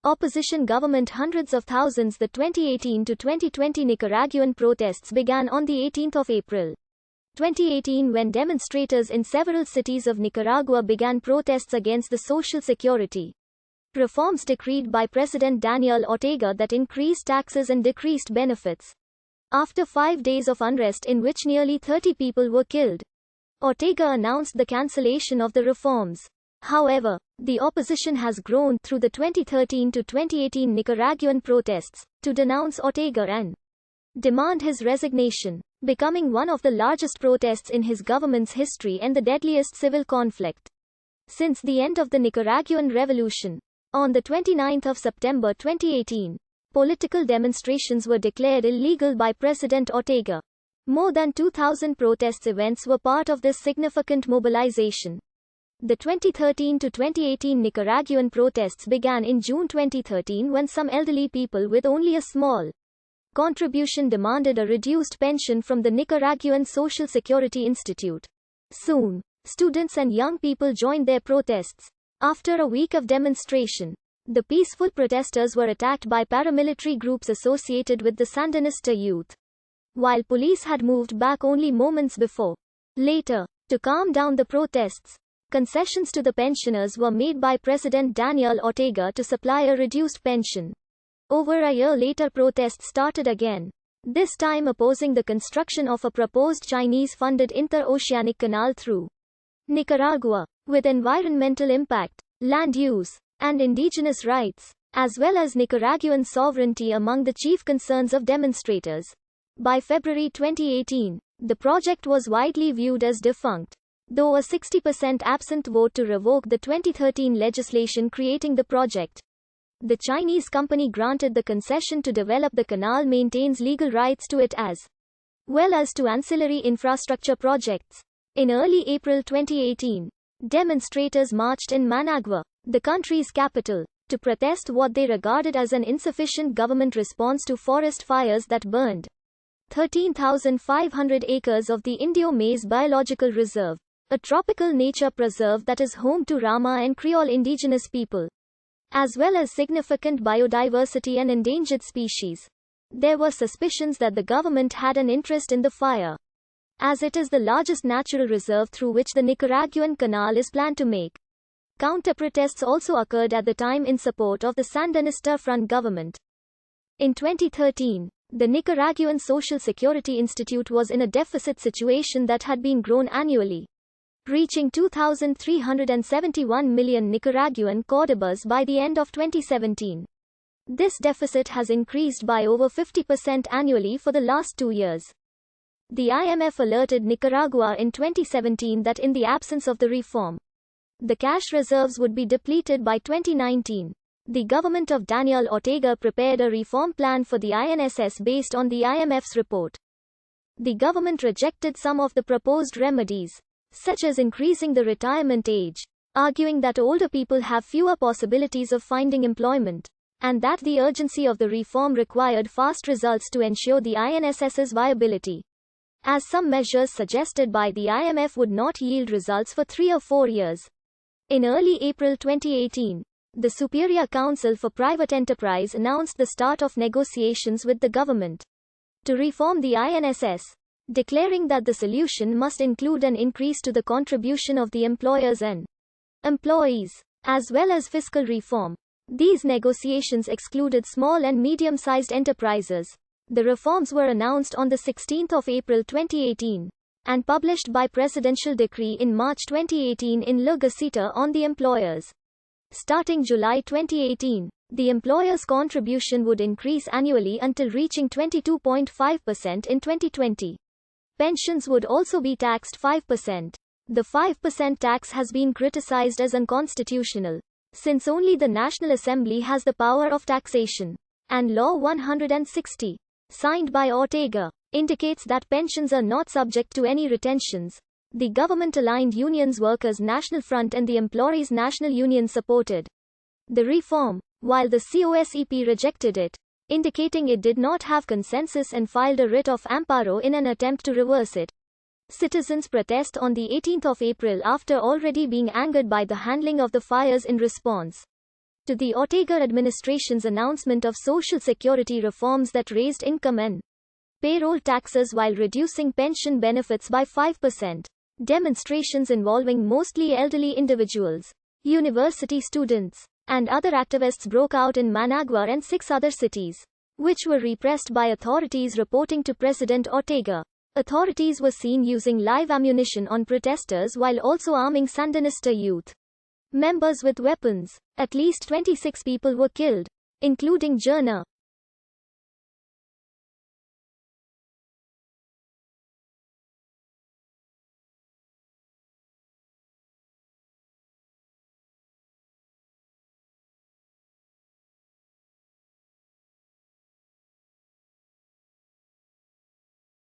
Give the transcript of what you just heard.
Opposition government hundreds of thousands. The 2018 to 2020 Nicaraguan protests began on the 18th of April. 2018 when demonstrators in several cities of Nicaragua began protests against the social security reforms decreed by President Daniel Ortega that increased taxes and decreased benefits. After 5 days of unrest in which nearly 30 people were killed, Ortega announced the cancellation of the reforms. However, the opposition has grown through the 2013 to 2018 Nicaraguan protests to denounce Ortega and demand his resignation, becoming one of the largest protests in his government's history and the deadliest civil conflict since the end of the Nicaraguan Revolution. On the 29th of September 2018, political demonstrations were declared illegal by President Ortega. More than 2,000 protest events were part of this significant mobilization. The 2013 to 2018 Nicaraguan protests began in June 2013 when some elderly people with only a small contribution demanded a reduced pension from the Nicaraguan Social Security Institute. Soon, students and young people joined their protests. After a week of demonstration, the peaceful protesters were attacked by paramilitary groups associated with the Sandinista youth, while police had moved back only moments before. Later, to calm down the protests, concessions to the pensioners were made by President Daniel Ortega to supply a reduced pension. Over a year later, protests started again, this time opposing the construction of a proposed Chinese-funded interoceanic canal through Nicaragua, with environmental impact, land use, and indigenous rights, as well as Nicaraguan sovereignty among the chief concerns of demonstrators. By February 2018, the project was widely viewed as defunct, though a 60% absent vote to revoke the 2013 legislation creating the project. The Chinese company granted the concession to develop the canal maintains legal rights to it as well as to ancillary infrastructure projects. In early April 2018, demonstrators marched in Managua, the country's capital, to protest what they regarded as an insufficient government response to forest fires that burned 13,500 acres of the Indio Maize Biological Reserve, a tropical nature preserve that is home to Rama and Creole indigenous people, as well as significant biodiversity and endangered species. There were suspicions that the government had an interest in the fire, as it is the largest natural reserve through which the Nicaraguan Canal is planned to make. Counter-protests also occurred at the time in support of the Sandinista Front government. In 2013, the Nicaraguan Social Security Institute was in a deficit situation that had been grown annually, reaching 2,371 million Nicaraguan córdobas by the end of 2017. This deficit has increased by over 50% annually for the last 2 years. The IMF alerted Nicaragua in 2017 that in the absence of the reform, the cash reserves would be depleted by 2019. The government of Daniel Ortega prepared a reform plan for the INSS based on the IMF's report. The government rejected some of the proposed remedies, such as increasing the retirement age, arguing that older people have fewer possibilities of finding employment, and that the urgency of the reform required fast results to ensure the INSS's viability, as some measures suggested by the IMF would not yield results for 3 or 4 years. In early April 2018, the Superior Council for Private Enterprise announced the start of negotiations with the government to reform the INSS, declaring that the solution must include an increase to the contribution of the employers and employees, as well as fiscal reform. These negotiations excluded small and medium-sized enterprises. The reforms were announced on the 16th of April 2018 and published by presidential decree in March 2018 in La Gaceta on the employers. Starting July 2018, the employer's contribution would increase annually until reaching 22.5% in 2020. Pensions would also be taxed 5%. The 5% tax has been criticized as unconstitutional, since only the National Assembly has the power of taxation. And Law 160, signed by Ortega, indicates that pensions are not subject to any retentions. The government-aligned unions Workers' National Front and the Employees' National Union supported the reform, while the COSEP rejected it, indicating it did not have consensus and filed a writ of amparo in an attempt to reverse it. Citizens protest on the 18th of April after already being angered by the handling of the fires in response to the Ortega administration's announcement of social security reforms that raised income and payroll taxes while reducing pension benefits by 5%. Demonstrations involving mostly elderly individuals, university students, and other activists broke out in Managua and 6 other cities, which were repressed by authorities, reporting to President Ortega. Authorities were seen using live ammunition on protesters while also arming Sandinista youth members with weapons. At least 26 people were killed, including journalist